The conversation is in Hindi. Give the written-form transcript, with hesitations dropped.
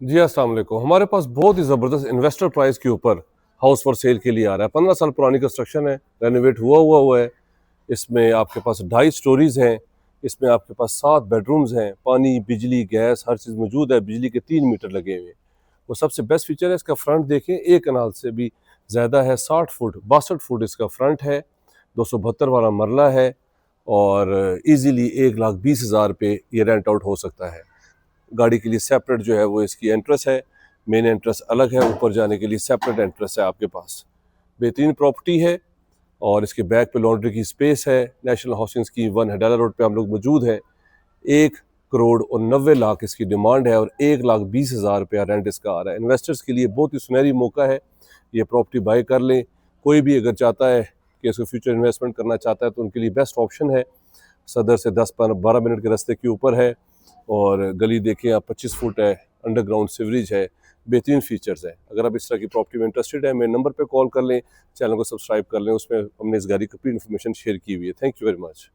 जी अस्सलाम वालेकुम। हमारे पास बहुत ही ज़बरदस्त इन्वेस्टर प्राइस के ऊपर हाउस फॉर सेल के लिए आ रहा है। 15 साल पुरानी कंस्ट्रक्शन है, रेनोवेट हुआ है। इसमें आपके पास 2.5 स्टोरीज हैं। इसमें आपके पास 7 बेडरूम्स हैं। पानी, बिजली, गैस हर चीज़ मौजूद है। बिजली के 3 मीटर लगे हुए हैं। वो सबसे बेस्ट फीचर है इसका फ्रंट देखें, 1 कनाल से भी ज़्यादा है। 60 फुट 62 फुट इसका फ्रंट है। 272 वाला मरला है। और इजीली 1,20,000 पे ये रेंट आउट हो सकता है। गाड़ी के लिए सेपरेट जो है वो इसकी एंट्रेंस है। मेन एंट्रेंस अलग है, ऊपर जाने के लिए सेपरेट एंट्रेंस है आपके पास। बेहतरीन प्रॉपर्टी है। और इसके बैक पे लॉन्ड्री की स्पेस है। नेशनल हाउसिंग स्कीम 1 हेडाला रोड पे हम लोग मौजूद हैं। 1,90,00,000 इसकी डिमांड है और 1,20,000 रुपया रेंट इसका आ रहा है। इन्वेस्टर्स के लिए बहुत ही सुनहरी मौका है, ये प्रॉपर्टी बाय कर लें। कोई भी अगर चाहता है कि इसको फ्यूचर इन्वेस्टमेंट करना चाहता है तो उनके लिए बेस्ट ऑप्शन है। सदर से 10-12 मिनट के रास्ते के ऊपर है। और गली देखें आप, 25 फुट है। अंडरग्राउंड सीवरेज है। बेहतरीन फीचर्स है। अगर आप इस तरह की प्रॉपर्टी में इंटरेस्टेड है, मेरे नंबर पे कॉल कर लें, चैनल को सब्सक्राइब कर लें। उसमें हमने इस गाड़ी की पूरी इन्फॉर्मेशन शेयर की हुई है। Thank you very much.